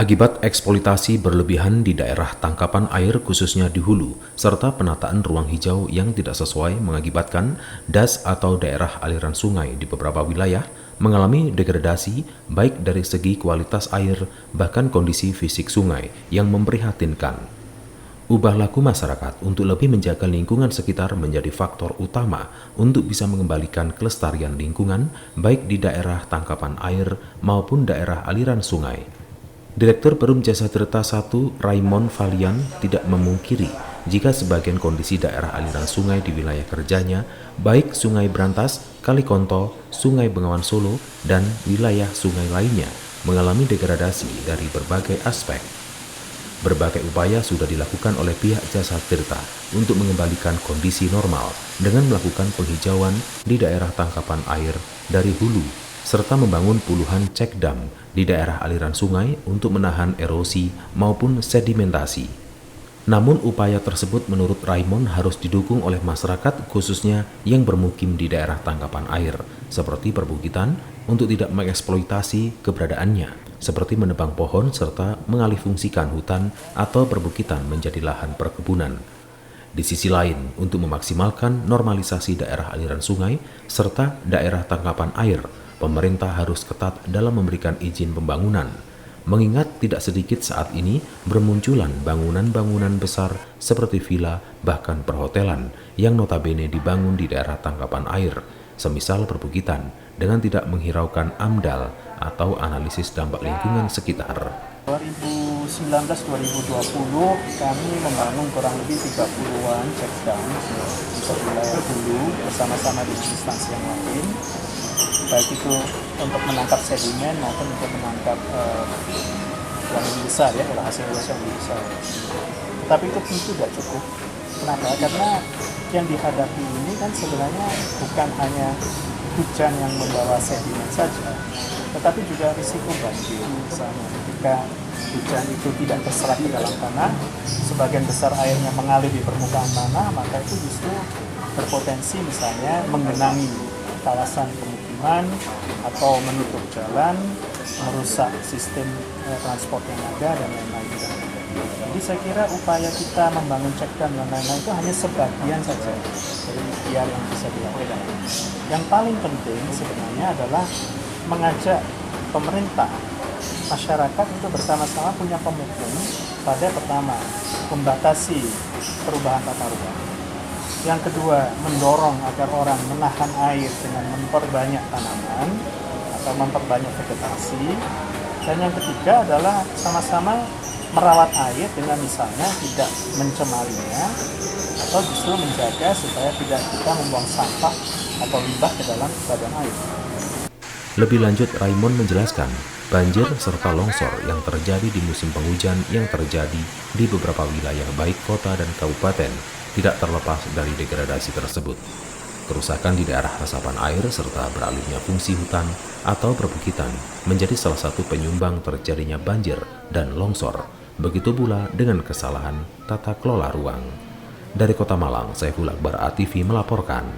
Akibat eksploitasi berlebihan di daerah tangkapan air khususnya di hulu, serta penataan ruang hijau yang tidak sesuai mengakibatkan das atau daerah aliran sungai di beberapa wilayah mengalami degradasi baik dari segi kualitas air bahkan kondisi fisik sungai yang memprihatinkan. Ubah laku masyarakat untuk lebih menjaga lingkungan sekitar menjadi faktor utama untuk bisa mengembalikan kelestarian lingkungan baik di daerah tangkapan air maupun daerah aliran sungai. Direktur Perum Jasa Tirta I, Raymond Valian, tidak memungkiri jika sebagian kondisi daerah aliran sungai di wilayah kerjanya, baik Sungai Brantas, Kalikonto, Sungai Bengawan Solo, dan wilayah sungai lainnya, mengalami degradasi dari berbagai aspek. Berbagai upaya sudah dilakukan oleh pihak Jasa Tirta untuk mengembalikan kondisi normal dengan melakukan penghijauan di daerah tangkapan air dari hulu, serta membangun puluhan cek dam di daerah aliran sungai untuk menahan erosi maupun sedimentasi. Namun upaya tersebut menurut Raymond harus didukung oleh masyarakat khususnya yang bermukim di daerah tangkapan air, seperti perbukitan, untuk tidak mengeksploitasi keberadaannya, seperti menebang pohon serta mengalihfungsikan hutan atau perbukitan menjadi lahan perkebunan. Di sisi lain, untuk memaksimalkan normalisasi daerah aliran sungai serta daerah tangkapan air, pemerintah harus ketat dalam memberikan izin pembangunan, mengingat tidak sedikit saat ini bermunculan bangunan-bangunan besar seperti villa bahkan perhotelan yang notabene dibangun di daerah tangkapan air, semisal perbukitan, dengan tidak menghiraukan AMDAL atau analisis dampak lingkungan sekitar. 2019-2020 kami membangun kurang lebih 30-an cek dam untuk wilayah hulu bersama-sama dengan instansi yang lain, baik itu untuk menangkap sedimen maupun untuk menangkap yang lebih besar, ya, hasil yang lebih besar. Tetapi itu tentu tidak cukup. Kenapa? Karena yang dihadapi ini kan sebenarnya bukan hanya hujan yang membawa sedimen saja, tetapi juga risiko banjir. Misalnya ketika hujan itu tidak terserap di dalam tanah, sebagian besar airnya mengalir di permukaan tanah, maka itu justru berpotensi misalnya menggenangi kawasan pemukiman atau menutup jalan, merusak sistem transport yang ada dan lain-lain. Jadi saya kira upaya kita membangun cek dam dan lain-lain itu hanya sebagian saja dari ikhtiar yang bisa dilakukan. Yang paling penting sebenarnya adalah mengajak pemerintah, masyarakat untuk bersama-sama punya komitmen pada pertama, membatasi perubahan tata ruang. Yang kedua, mendorong agar orang menahan air dengan memperbanyak tanaman atau memperbanyak vegetasi. Dan yang ketiga adalah sama-sama merawat air dengan misalnya tidak mencemarinya atau justru menjaga supaya tidak kita membuang sampah atau limbah ke dalam badan air. Lebih lanjut, Raymond menjelaskan banjir serta longsor yang terjadi di musim penghujan yang terjadi di beberapa wilayah baik kota dan kabupaten tidak terlepas dari degradasi tersebut. Kerusakan di daerah resapan air serta beralihnya fungsi hutan atau perbukitan menjadi salah satu penyumbang terjadinya banjir dan longsor. Begitu pula dengan kesalahan tata kelola ruang. Dari Kota Malang, Saiful Akbar ATV melaporkan.